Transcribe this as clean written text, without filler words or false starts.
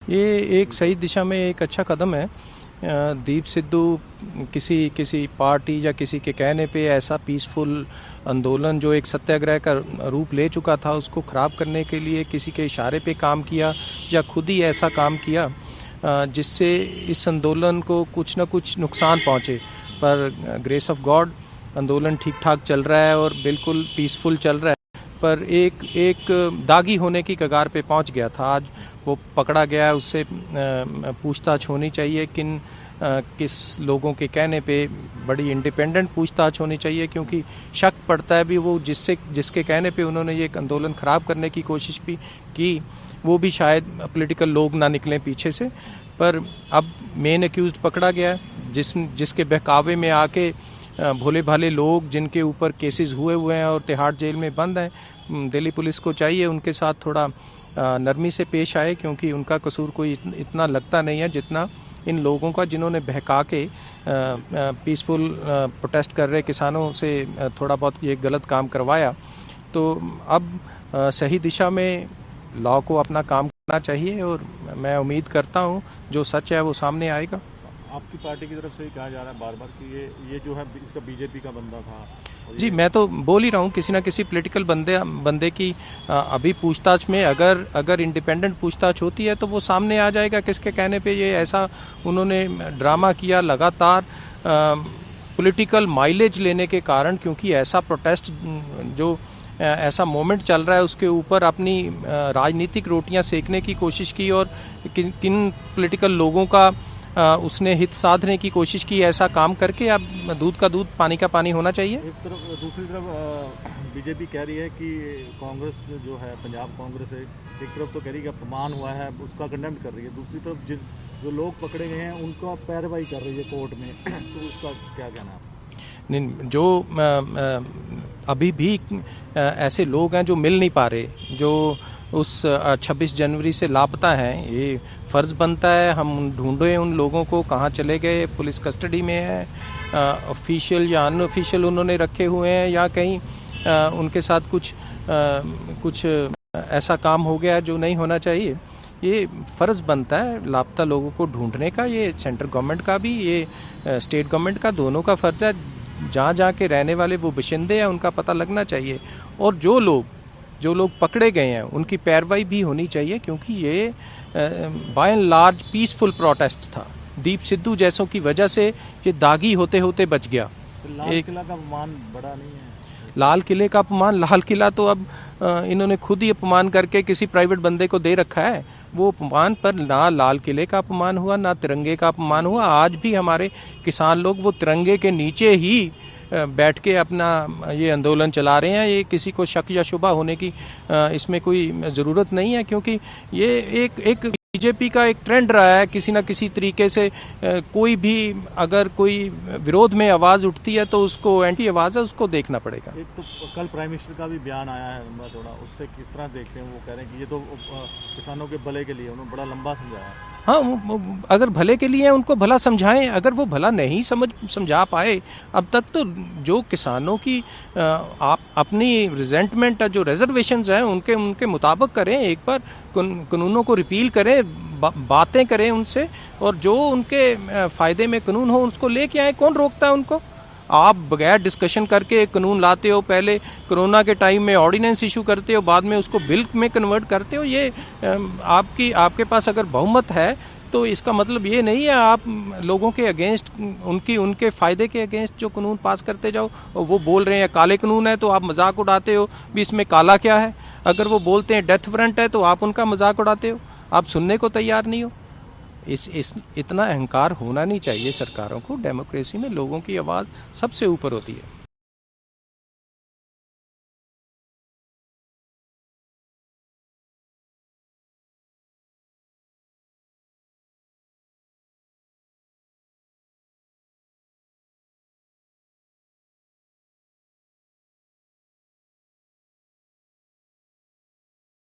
ये एक सही दिशा में एक अच्छा कदम है। दीप सिद्धू किसी पार्टी या किसी के कहने पे ऐसा पीसफुल आंदोलन जो एक सत्याग्रह का रूप ले चुका था उसको ख़राब करने के लिए किसी के इशारे पे काम किया या खुद ही ऐसा काम किया जिससे इस आंदोलन को कुछ न कुछ नुकसान पहुँचे। पर ग्रेस ऑफ गॉड आंदोलन ठीक ठाक चल रहा है और बिल्कुल पीसफुल चल रहा है। पर एक दागी होने की कगार पे पहुंच गया था। आज वो पकड़ा गया, उससे पूछताछ होनी चाहिए। किस लोगों के कहने पे बड़ी इंडिपेंडेंट पूछताछ होनी चाहिए, क्योंकि शक पड़ता है भी वो जिसके कहने पे उन्होंने ये आंदोलन ख़राब करने की कोशिश भी की वो भी शायद पॉलिटिकल लोग ना निकलें पीछे से। पर अब मेन अक्यूज्ड पकड़ा गया है जिसके बहकावे में आके भोले भाले लोग जिनके ऊपर केसेस हुए हैं और तिहाड़ जेल में बंद हैं, दिल्ली पुलिस को चाहिए उनके साथ थोड़ा नरमी से पेश आए, क्योंकि उनका कसूर कोई इतना लगता नहीं है जितना इन लोगों का जिन्होंने बहका के पीसफुल प्रोटेस्ट कर रहे किसानों से थोड़ा बहुत ये गलत काम करवाया। तो अब सही दिशा में लॉ को अपना काम करना चाहिए और मैं उम्मीद करता हूँ जो सच है वो सामने आएगा। आपकी पार्टी की तरफ से ही कहा जा रहा है बार बार कि ये जो है इसका बीजेपी का बंदा था। जी, मैं तो बोल ही रहा हूँ किसी ना किसी पॉलिटिकल बंदे की अभी पूछताछ में अगर इंडिपेंडेंट पूछताछ होती है तो वो सामने आ जाएगा किसके कहने पे ये ऐसा उन्होंने ड्रामा किया लगातार पॉलिटिकल माइलेज लेने के कारण, क्योंकि ऐसा प्रोटेस्ट जो ऐसा मोमेंट चल रहा है उसके ऊपर अपनी राजनीतिक रोटियां सेकने की कोशिश की और किन पॉलिटिकल लोगों का उसने हित साधने की कोशिश की। ऐसा काम करके अब दूध का दूध पानी का पानी होना चाहिए। एक तरफ दूसरी तरफ बीजेपी कह रही है कि कांग्रेस जो है पंजाब कांग्रेस है, एक तरफ तो कह रही है कि अपमान हुआ है उसका कंडेम कर रही है, दूसरी तरफ जो लोग पकड़े गए हैं उनका पैरवाई कर रही है कोर्ट में, तो उसका क्या कहना है? नहीं, जो अभी भी ऐसे लोग हैं जो मिल नहीं पा रहे, जो उस 26 जनवरी से लापता हैं, ये फ़र्ज़ बनता है हम ढूंढें उन लोगों को कहाँ चले गए, पुलिस कस्टडी में है, ऑफिशियल या अनऑफिशियल उन्होंने रखे हुए हैं या कहीं उनके साथ कुछ ऐसा काम हो गया जो नहीं होना चाहिए। ये फ़र्ज़ बनता है लापता लोगों को ढूंढने का, ये सेंट्रल गवर्नमेंट का भी, ये स्टेट गवर्नमेंट का, दोनों का फ़र्ज़ है। जहाँ के रहने वाले वो बशिंदे हैं उनका पता लगना चाहिए और जो लोग पकड़े गए हैं उनकी पैरवाई भी होनी चाहिए, क्योंकि ये by and large peaceful protest था। दीप सिद्धू जैसों की वजह से ये दागी होते होते बच गया। तो लाल किला का अपमान बड़ा नहीं है? लाल किले का अपमान, लाल किला तो अब इन्होंने खुद ही अपमान करके किसी प्राइवेट बंदे को दे रखा है। वो अपमान पर ना लाल किले का अपमान हुआ ना तिरंगे का अपमान हुआ। आज भी हमारे किसान लोग वो तिरंगे के नीचे ही बैठ के अपना ये आंदोलन चला रहे हैं। ये किसी को शक या शुबा होने की इसमें कोई ज़रूरत नहीं है, क्योंकि ये एक बीजेपी का एक ट्रेंड रहा है किसी न किसी तरीके से कोई भी अगर कोई विरोध में आवाज़ उठती है तो उसको एंटी आवाज़ है, उसको देखना पड़ेगा। एक तो कल प्राइम मिनिस्टर का भी बयान आया है लंबा चौड़ा, उससे किस तरह देखते हैं? वो कह रहे हैं कि ये तो किसानों के भले के लिए, उन्होंने बड़ा लंबा समझाया। हाँ, अगर भले के लिए उनको भला समझाएं, अगर वो भला नहीं समझा पाए अब तक, तो जो किसानों की आप अपनी रिजेंटमेंट जो रिजर्वेशंस हैं उनके मुताबिक करें, एक बार कानूनों को रिपील करें, बातें करें उनसे और जो उनके फ़ायदे में कानून हो उसको लेके आए। कौन रोकता है उनको? आप बगैर डिस्कशन करके एक कानून लाते हो, पहले कोरोना के टाइम में ऑर्डिनेंस इशू करते हो, बाद में उसको बिल में कन्वर्ट करते हो। ये आपके पास अगर बहुमत है तो इसका मतलब ये नहीं है आप लोगों के अगेंस्ट, उनके फ़ायदे के अगेंस्ट जो कानून पास करते जाओ। और वो बोल रहे हैं काले कानून है तो आप मजाक उड़ाते हो भी इसमें काला क्या है। अगर वो बोलते हैं डेथ वारंट है तो आप उनका मजाक उड़ाते हो, आप सुनने को तैयार नहीं हो। इतना अहंकार होना नहीं चाहिए सरकारों को। डेमोक्रेसी में लोगों की आवाज़ सबसे ऊपर होती है।